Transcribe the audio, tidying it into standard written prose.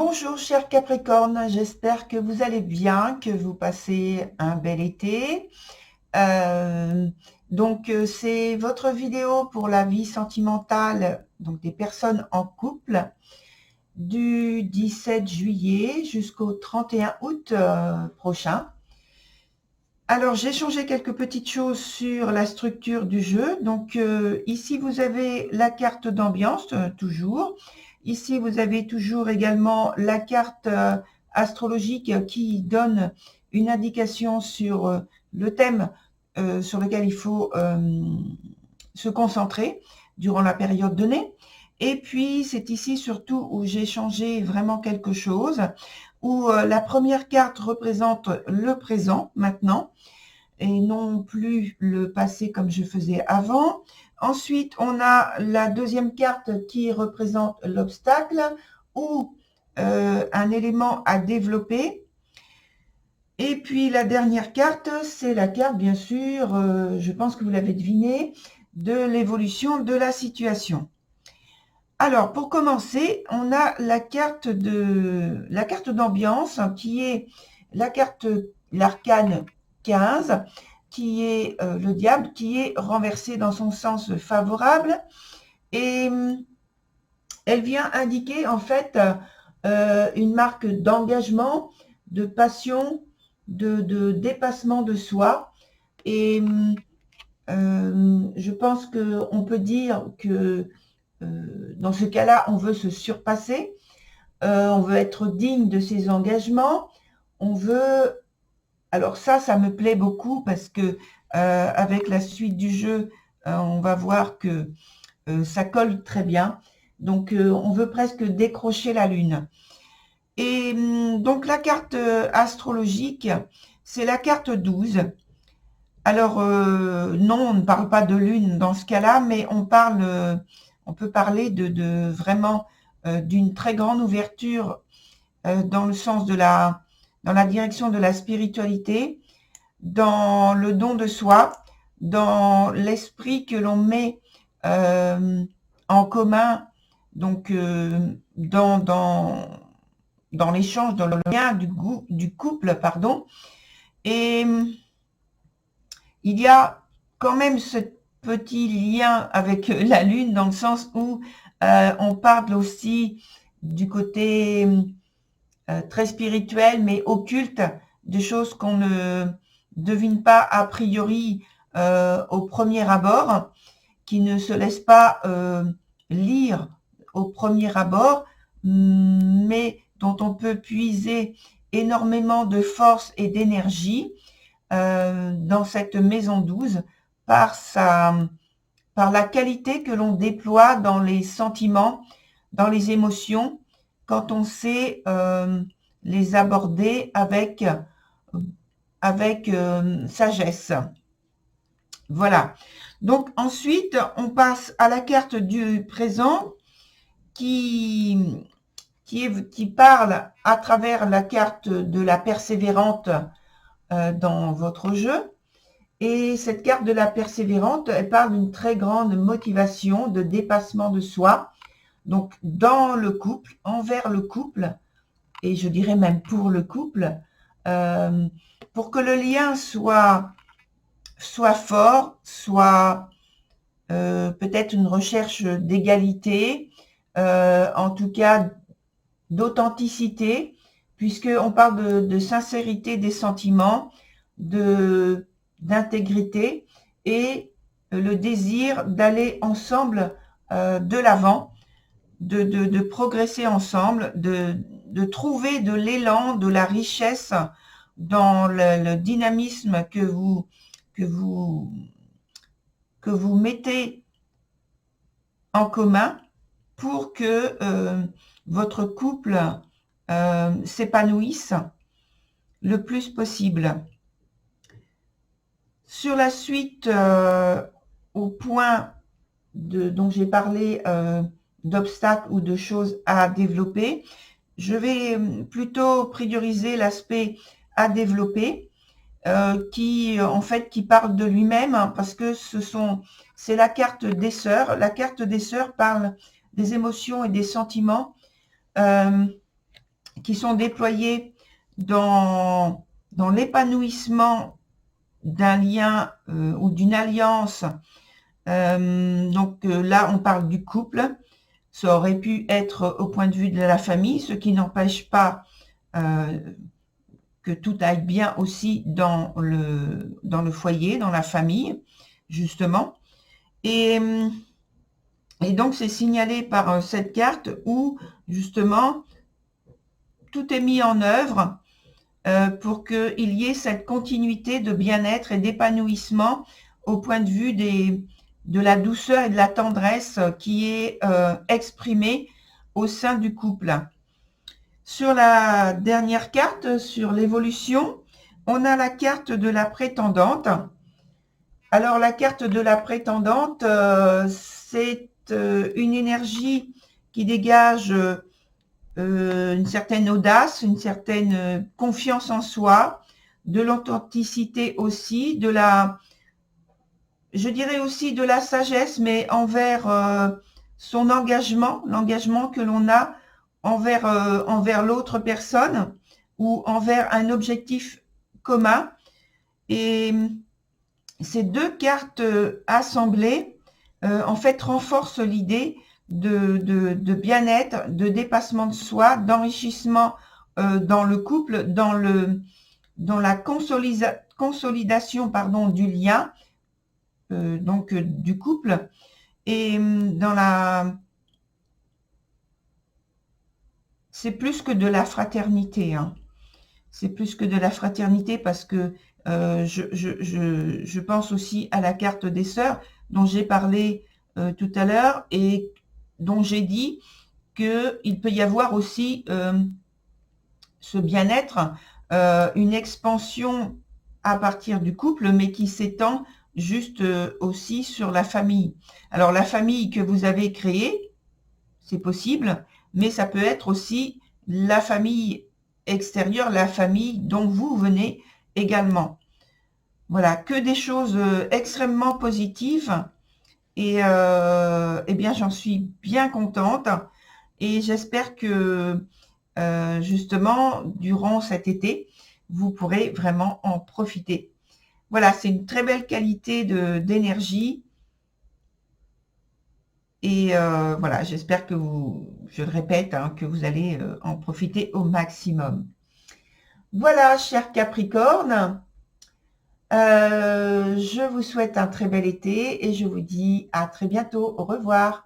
Bonjour chers Capricornes, j'espère que vous allez bien, que vous passez un bel été. C'est votre vidéo pour la vie sentimentale donc des personnes en couple du 17 juillet jusqu'au 31 août prochain. Alors j'ai changé quelques petites choses sur la structure du jeu. Donc ici vous avez la carte d'ambiance toujours. Ici vous avez toujours également la carte astrologique qui donne une indication sur le thème sur lequel il faut se concentrer durant la période donnée. Et puis c'est ici surtout où j'ai changé vraiment quelque chose, où la première carte représente le présent maintenant et non plus le passé comme je faisais avant. Ensuite, on a la deuxième carte qui représente l'obstacle ou un élément à développer. Et puis la dernière carte, c'est la carte, bien sûr, je pense que vous l'avez deviné, de l'évolution de la situation. Alors, pour commencer, on a la carte d'ambiance qui est la carte, l'arcane 15, qui est le diable, qui est renversé dans son sens favorable. Et elle vient indiquer en fait une marque d'engagement, de passion, de dépassement de soi. Et je pense qu'on peut dire que dans ce cas-là, on veut se surpasser, on veut être digne de ses engagements, on veut... Alors ça me plaît beaucoup parce que avec la suite du jeu, on va voir que ça colle très bien. Donc on veut presque décrocher la lune. Et donc la carte astrologique, c'est la carte 12. Alors non, on ne parle pas de lune dans ce cas-là, mais on peut parler de vraiment d'une très grande ouverture dans le sens dans la direction de la spiritualité, dans le don de soi, dans l'esprit que l'on met en commun, donc dans l'échange, dans le lien du couple, pardon. Et il y a quand même ce petit lien avec la Lune dans le sens où on parle aussi du côté très spirituel mais occulte, de choses qu'on ne devine pas a priori au premier abord, qui ne se laissent pas lire au premier abord, mais dont on peut puiser énormément de force et d'énergie dans cette maison 12 par la qualité que l'on déploie dans les sentiments, dans les émotions, quand on sait les aborder avec sagesse. Voilà. Donc ensuite, on passe à la carte du présent qui parle à travers la carte de la persévérante dans votre jeu. Et cette carte de la persévérante, elle parle d'une très grande motivation, de dépassement de soi. Donc, dans le couple, envers le couple, et je dirais même pour le couple, pour que le lien soit fort, soit peut-être une recherche d'égalité, en tout cas d'authenticité, puisqu'on parle de sincérité des sentiments, d'intégrité et le désir d'aller ensemble de l'avant, de progresser ensemble, de trouver de l'élan, de la richesse dans le dynamisme que vous mettez en commun pour que votre couple s'épanouisse le plus possible. Sur la suite, au point dont j'ai parlé d'obstacles ou de choses à développer, je vais plutôt prioriser l'aspect à développer qui parle de lui-même, hein, parce que c'est la carte des sœurs. La carte des sœurs parle des émotions et des sentiments qui sont déployés dans l'épanouissement d'un lien ou d'une alliance. Donc là, on parle du couple. Ça aurait pu être au point de vue de la famille, ce qui n'empêche pas que tout aille bien aussi dans le foyer, dans la famille, justement. Et donc, c'est signalé par cette carte où, justement, tout est mis en œuvre pour qu'il y ait cette continuité de bien-être et d'épanouissement au point de vue de la douceur et de la tendresse qui est exprimée au sein du couple. Sur la dernière carte, sur l'évolution, on a la carte de la prétendante. Alors, la carte de la prétendante, c'est une énergie qui dégage une certaine audace, une certaine confiance en soi, de l'authenticité aussi, je dirais aussi de la sagesse, mais envers son engagement, l'engagement que l'on a envers l'autre personne ou envers un objectif commun. Et ces deux cartes assemblées, en fait, renforcent l'idée de bien-être, de dépassement de soi, d'enrichissement dans le couple, dans la consolidation du lien, donc du couple, et c'est plus que de la fraternité, hein. C'est plus que de la fraternité parce que je pense aussi à la carte des sœurs dont j'ai parlé tout à l'heure et dont j'ai dit qu'il peut y avoir aussi ce bien-être, une expansion à partir du couple, mais qui s'étend juste aussi sur la famille. Alors la famille que vous avez créée, c'est possible, mais ça peut être aussi la famille extérieure, la famille dont vous venez également. Voilà, que des choses extrêmement positives. Et eh bien, j'en suis bien contente. Et j'espère que justement, durant cet été, vous pourrez vraiment en profiter. Voilà, c'est une très belle qualité d'énergie. Et voilà, j'espère que je le répète, hein, que vous allez en profiter au maximum. Voilà, chers Capricornes, je vous souhaite un très bel été et je vous dis à très bientôt. Au revoir.